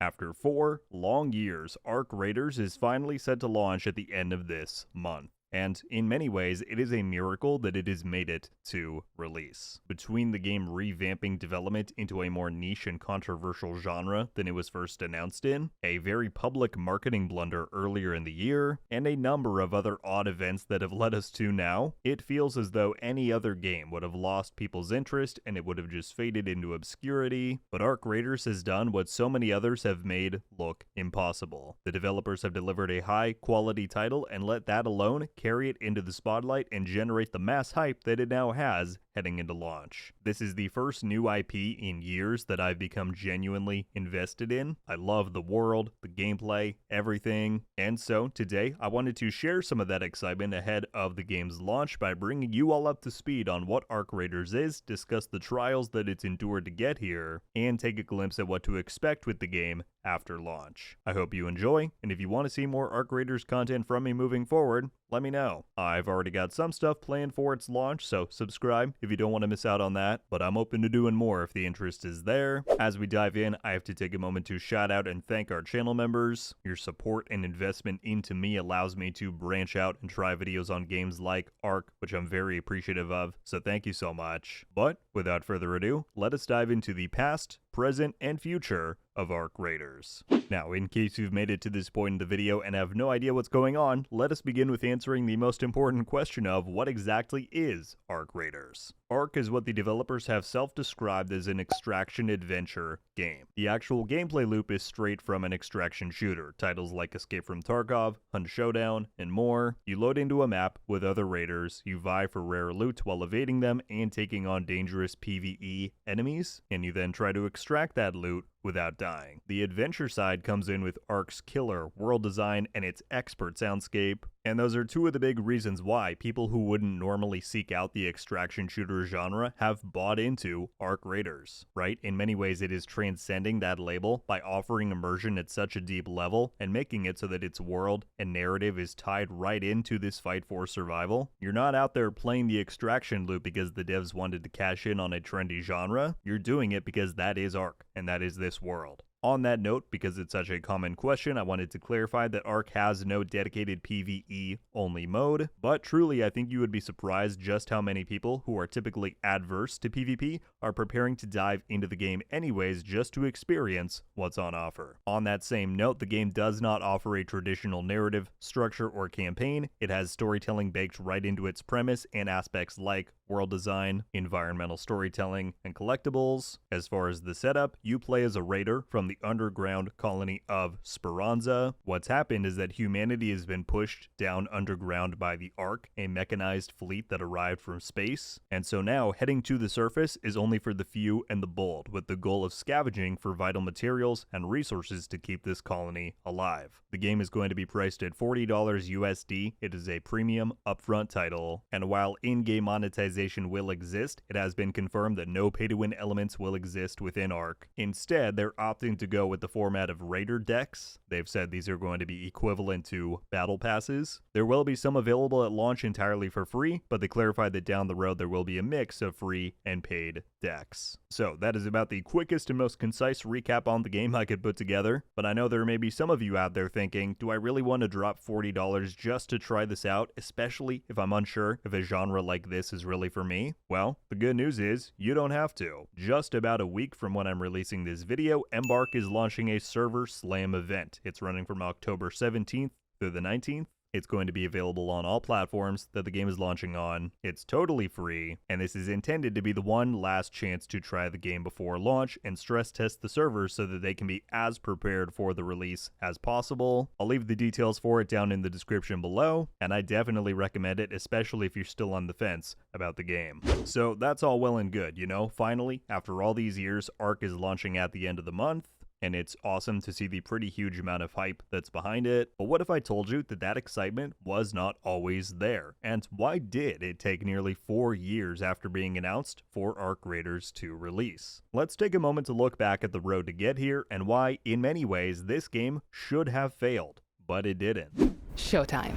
After 4 long years, Arc Raiders is finally set to launch at the end of this month. And in many ways, it is a miracle that it has made it to release. Between the game revamping development into a more niche and controversial genre than it was first announced in, a very public marketing blunder earlier in the year, and a number of other odd events that have led us to now, it feels as though any other game would have lost people's interest and it would have just faded into obscurity. But Arc Raiders has done what so many others have made look impossible. The developers have delivered a high-quality title and let that alone carry it into the spotlight and generate the mass hype that it now has heading into launch. This is the first new IP in years that I've become genuinely invested in. I love the world, the gameplay, everything, and so today I wanted to share some of that excitement ahead of the game's launch by bringing you all up to speed on what Arc Raiders is, discuss the trials that it's endured to get here, and take a glimpse at what to expect with the game after launch. I hope you enjoy, and if you want to see more Arc Raiders content from me moving forward, let me know. I've already got some stuff planned for its launch, so subscribe if you don't want to miss out on that, but I'm open to doing more if the interest is there. As we dive in, I have to take a moment to shout out and thank our channel members. Your support and investment into me allows me to branch out and try videos on games like Arc, which I'm very appreciative of, so thank you so much. But without further ado, let us dive into the past, present, and future of Arc Raiders. Now, in case you've made it to this point in the video and have no idea what's going on, let us begin with answering the most important question of what exactly is Arc Raiders. Arc is what the developers have self-described as an extraction adventure game. The actual gameplay loop is straight from an extraction shooter. Titles like Escape from Tarkov, Hunt Showdown, and more. You load into a map with other raiders, you vie for rare loot while evading them and taking on dangerous PvE enemies, and you then try to extract that loot without dying. The adventure side comes in with Arc's killer world design and its expert soundscape, and those are two of the big reasons why people who wouldn't normally seek out the extraction shooter genre have bought into Arc Raiders, right? In many ways, it is transcending that label by offering immersion at such a deep level and making it so that its world and narrative is tied right into this fight for survival. You're not out there playing the extraction loop because the devs wanted to cash in on a trendy genre. You're doing it because that is Arc, and that is this world. On that note, because it's such a common question, I wanted to clarify that Arc has no dedicated PvE only mode, but truly I think you would be surprised just how many people who are typically adverse to PvP are preparing to dive into the game anyways just to experience what's on offer. On that same note, the game does not offer a traditional narrative, structure, or campaign. It has storytelling baked right into its premise and aspects like world design, environmental storytelling, and collectibles. As far as the setup, you play as a raider from the underground colony of Speranza. What's happened is that humanity has been pushed down underground by the Ark, a mechanized fleet that arrived from space, and so now heading to the surface is only for the few and the bold, with the goal of scavenging for vital materials and resources to keep this colony alive. The game is going to be priced at $40 USD. It is a premium upfront title, and while in-game monetization will exist, it has been confirmed that no pay-to-win elements will exist within Arc. Instead, they're opting to go with the format of Raider decks. They've said these are going to be equivalent to battle passes. There will be some available at launch entirely for free, but they clarified that down the road there will be a mix of free and paid decks. So that is about the quickest and most concise recap on the game I could put together, but I know there may be some of you out there thinking, do I really want to drop $40 just to try this out, especially if I'm unsure if a genre like this is really for me? Well, the good news is you don't have to. Just about a week from when I'm releasing this video, Embark is launching a server slam event. It's running from October 17th through the 19th. It's going to be available on all platforms that the game is launching on. It's totally free, and this is intended to be the one last chance to try the game before launch and stress test the servers so that they can be as prepared for the release as possible. I'll leave the details for it down in the description below, and I definitely recommend it, especially if you're still on the fence about the game. So that's all well and good, you know? Finally, after all these years, Arc is launching at the end of the month, and it's awesome to see the pretty huge amount of hype that's behind it. But what if I told you that that excitement was not always there? And why did it take nearly 4 years after being announced for Arc Raiders to release? Let's take a moment to look back at the road to get here and why, in many ways, this game should have failed, but it didn't. Showtime.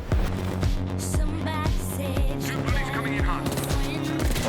Somebody said you Coming in hot.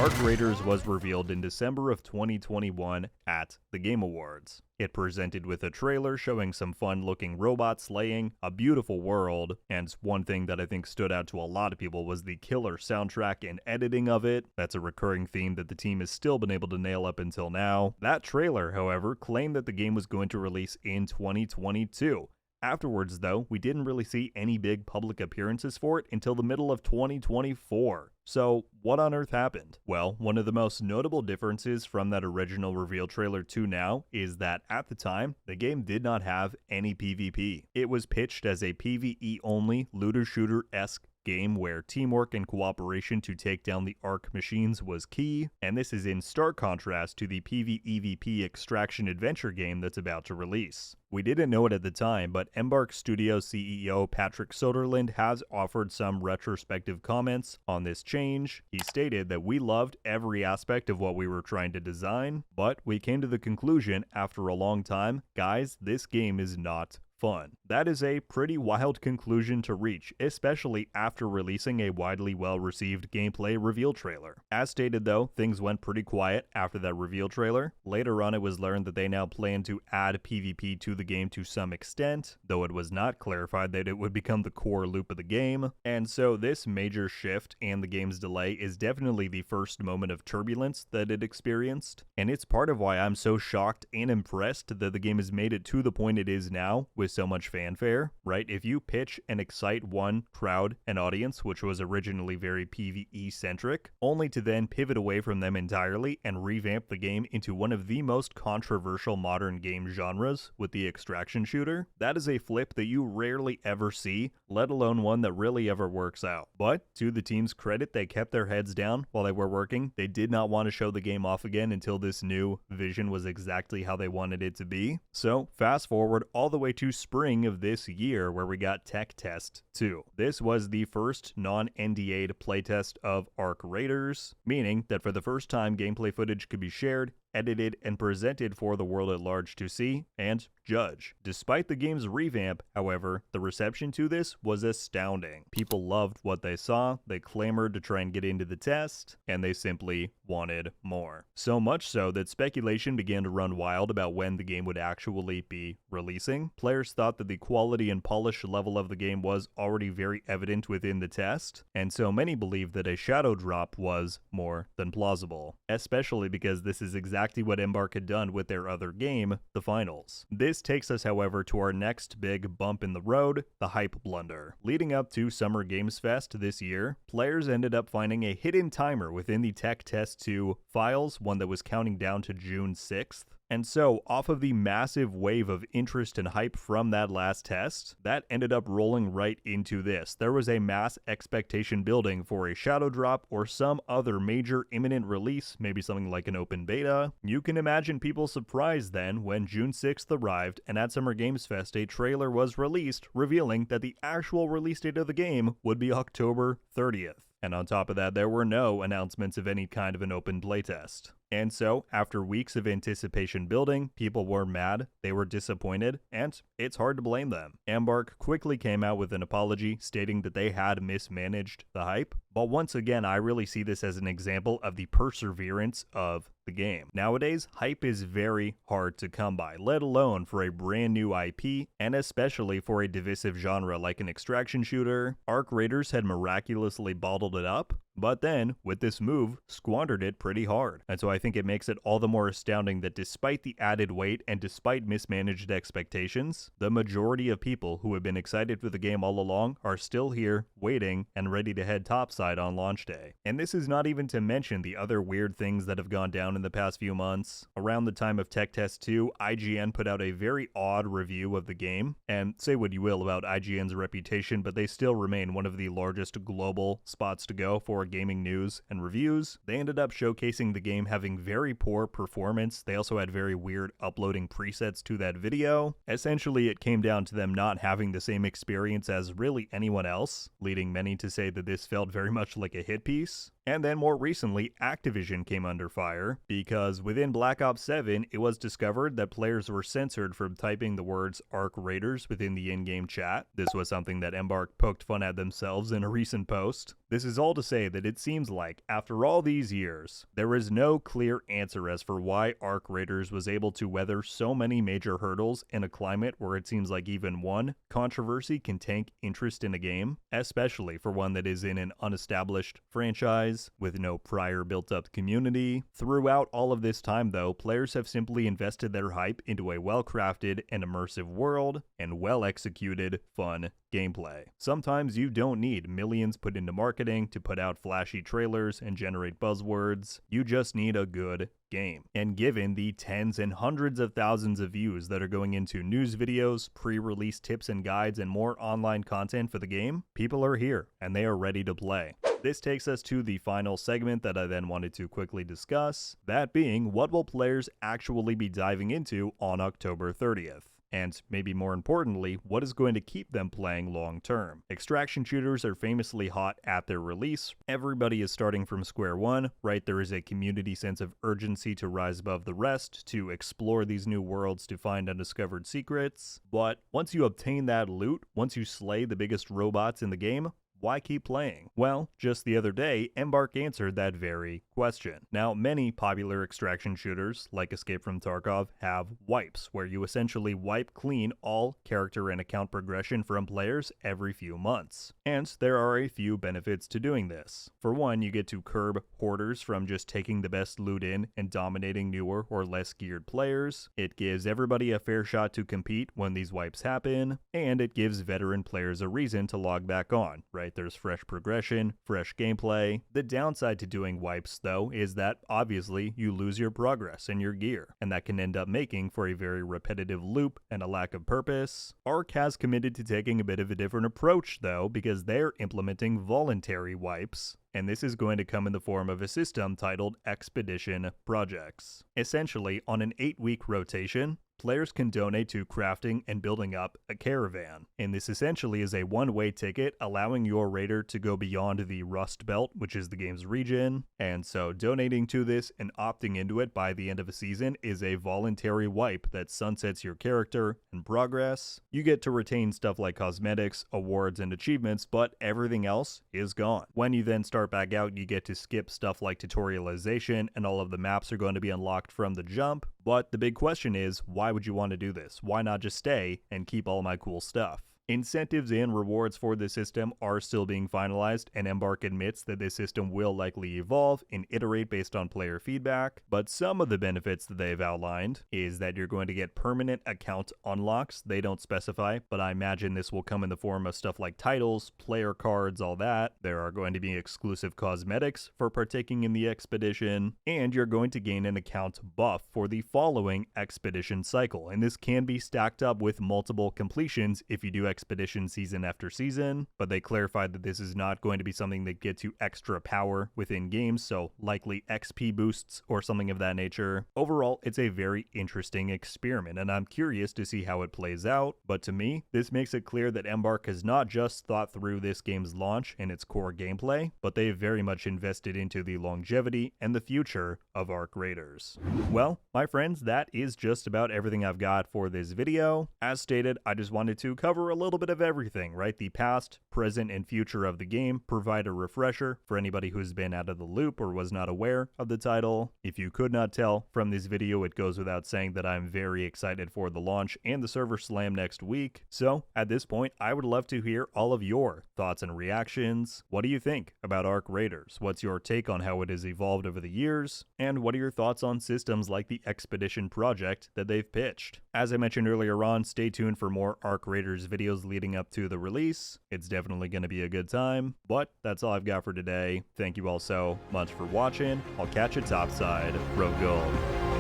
Arc Raiders was revealed in December of 2021 at the Game Awards. It presented with a trailer showing some fun-looking robot slaying, a beautiful world, and one thing that I think stood out to a lot of people was the killer soundtrack and editing of it. That's a recurring theme that the team has still been able to nail up until now. That trailer, however, claimed that the game was going to release in 2022. Afterwards, though, we didn't really see any big public appearances for it until the middle of 2024. So, what on earth happened? Well, one of the most notable differences from that original reveal trailer to now is that at the time, the game did not have any PvP. It was pitched as a PvE-only looter-shooter-esque game where teamwork and cooperation to take down the Arc machines was key, and this is in stark contrast to the PvEvP extraction adventure game that's about to release. We didn't know it at the time, but Embark Studio CEO Patrick Soderlund has offered some retrospective comments on this change. He stated that we loved every aspect of what we were trying to design, but we came to the conclusion after a long time, guys, this game is not fun. That is a pretty wild conclusion to reach, especially after releasing a widely well-received gameplay reveal trailer. As stated though, things went pretty quiet after that reveal trailer. Later on it was learned that they now plan to add PvP to the game to some extent, though it was not clarified that it would become the core loop of the game. And so this major shift and the game's delay is definitely the first moment of turbulence that it experienced, and it's part of why I'm so shocked and impressed that the game has made it to the point it is now with so much fanfare, right? If you pitch and excite one crowd and audience, which was originally very PvE centric, only to then pivot away from them entirely and revamp the game into one of the most controversial modern game genres with the extraction shooter, that is a flip that you rarely ever see, let alone one that really ever works out. But to the team's credit, they kept their heads down while they were working. They did not want to show the game off again until this new vision was exactly how they wanted it to be. So fast forward all the way to spring of this year where we got Tech Test 2. This was the first non-NDA'd playtest of Arc Raiders, meaning that for the first time gameplay footage could be shared, edited, and presented for the world at large to see and judge. Despite the game's revamp, however, the reception to this was astounding. People loved what they saw, they clamored to try and get into the test, and they simply wanted more. So much so that speculation began to run wild about when the game would actually be releasing. Players thought that the quality and polish level of the game was already very evident within the test, and so many believed that a shadow drop was more than plausible, especially because this is exactly what Embark had done with their other game, the Finals. This takes us, however, to our next big bump in the road, the hype blunder. Leading up to Summer Games Fest this year, players ended up finding a hidden timer within the Tech Test 2 files, one that was counting down to June 6th. And so, off of the massive wave of interest and hype from that last test, that ended up rolling right into this. There was a mass expectation building for a shadow drop or some other major imminent release, maybe something like an open beta. You can imagine people surprised then when June 6th arrived and at Summer Games Fest a trailer was released revealing that the actual release date of the game would be October 30th. And on top of that, there were no announcements of any kind of an open playtest. And so, after weeks of anticipation building, people were mad, they were disappointed, and it's hard to blame them. Embark quickly came out with an apology stating that they had mismanaged the hype. But once again, I really see this as an example of the perseverance of the game. Nowadays, hype is very hard to come by, let alone for a brand new IP, and especially for a divisive genre like an extraction shooter. Arc Raiders had miraculously bottled it up, but then, with this move, squandered it pretty hard. And so I think it makes it all the more astounding that despite the added weight and despite mismanaged expectations, the majority of people who have been excited for the game all along are still here, waiting, and ready to head topside on launch day. And this is not even to mention the other weird things that have gone down in the past few months. Around the time of Tech Test 2, IGN put out a very odd review of the game, and say what you will about IGN's reputation, but they still remain one of the largest global spots to go for gaming news and reviews. They ended up showcasing the game having very poor performance. They also had very weird uploading presets to that video. Essentially, it came down to them not having the same experience as really anyone else, leading many to say that this felt very much like a hit piece. And then more recently, Activision came under fire because within Black Ops 7, it was discovered that players were censored from typing the words Arc Raiders within the in-game chat. This was something that Embark poked fun at themselves in a recent post. This is all to say that it seems like, after all these years, there is no clear answer as for why Arc Raiders was able to weather so many major hurdles in a climate where it seems like even one controversy can tank interest in a game, especially for one that is in an unestablished franchise with no prior built-up community. Throughout all of this time, though, players have simply invested their hype into a well-crafted and immersive world and well-executed, fun gameplay. Sometimes you don't need millions put into marketing to put out flashy trailers and generate buzzwords. You just need a good game. And given the tens and hundreds of thousands of views that are going into news videos, pre-release tips and guides, and more online content for the game, people are here and they are ready to play. This takes us to the final segment that I then wanted to quickly discuss, that being what will players actually be diving into on October 30th. And maybe more importantly, what is going to keep them playing long term. Extraction shooters are famously hot at their release. Everybody is starting from square one, right? There is a community sense of urgency to rise above the rest, to explore these new worlds, to find undiscovered secrets. But once you obtain that loot, once you slay the biggest robots in the game, why keep playing? Well, just the other day, Embark answered that very question. Now, many popular extraction shooters, like Escape from Tarkov, have wipes, where you essentially wipe clean all character and account progression from players every few months. And there are a few benefits to doing this. For one, you get to curb hoarders from just taking the best loot in and dominating newer or less geared players. It gives everybody a fair shot to compete when these wipes happen, and it gives veteran players a reason to log back on, right? There's fresh progression, fresh gameplay. The downside to doing wipes, though, is that obviously you lose your progress and your gear, and that can end up making for a very repetitive loop and a lack of purpose. Arc has committed to taking a bit of a different approach, though, because they're implementing voluntary wipes. And this is going to come in the form of a system titled Expedition Projects. Essentially, on an 8-week rotation, players can donate to crafting and building up a caravan. And this essentially is a one-way ticket allowing your raider to go beyond the Rust Belt, which is the game's region. And so donating to this and opting into it by the end of a season is a voluntary wipe that sunsets your character and progress. You get to retain stuff like cosmetics, awards, and achievements, but everything else is gone. When you then start back out, you get to skip stuff like tutorialization, and all of the maps are going to be unlocked from the jump. But the big question is, why would you want to do this? Why not just stay and keep all my cool stuff? Incentives and rewards for this system are still being finalized, and Embark admits that this system will likely evolve and iterate based on player feedback, but some of the benefits that they've outlined is that you're going to get permanent account unlocks. They don't specify, but I imagine this will come in the form of stuff like titles, player cards, all that. There are going to be exclusive cosmetics for partaking in the expedition, and you're going to gain an account buff for the following expedition cycle, and this can be stacked up with multiple completions if you do expedition season after season, but they clarified that this is not going to be something that gets you extra power within games, so likely XP boosts or something of that nature. Overall, it's a very interesting experiment, and I'm curious to see how it plays out, but to me, this makes it clear that Embark has not just thought through this game's launch and its core gameplay, but they've very much invested into the longevity and the future of Arc Raiders. Well, my friends, that is just about everything I've got for this video. As stated, I just wanted to cover a little bit of everything, right? The past, present, and future of the game, provide a refresher for anybody who's been out of the loop or was not aware of the title. If you could not tell from this video, it goes without saying that I'm very excited for the launch and the server slam next week. So at this point, I would love to hear all of your thoughts and reactions. What do you think about Arc Raiders? What's your take on how it has evolved over the years? And what are your thoughts on systems like the Expedition Project that they've pitched? As I mentioned earlier on, stay tuned for more Arc Raiders videos leading up to the release. It's definitely going to be a good time, but that's all I've got for today. Thank you all so much for watching. I'll catch you topside. RogueGold.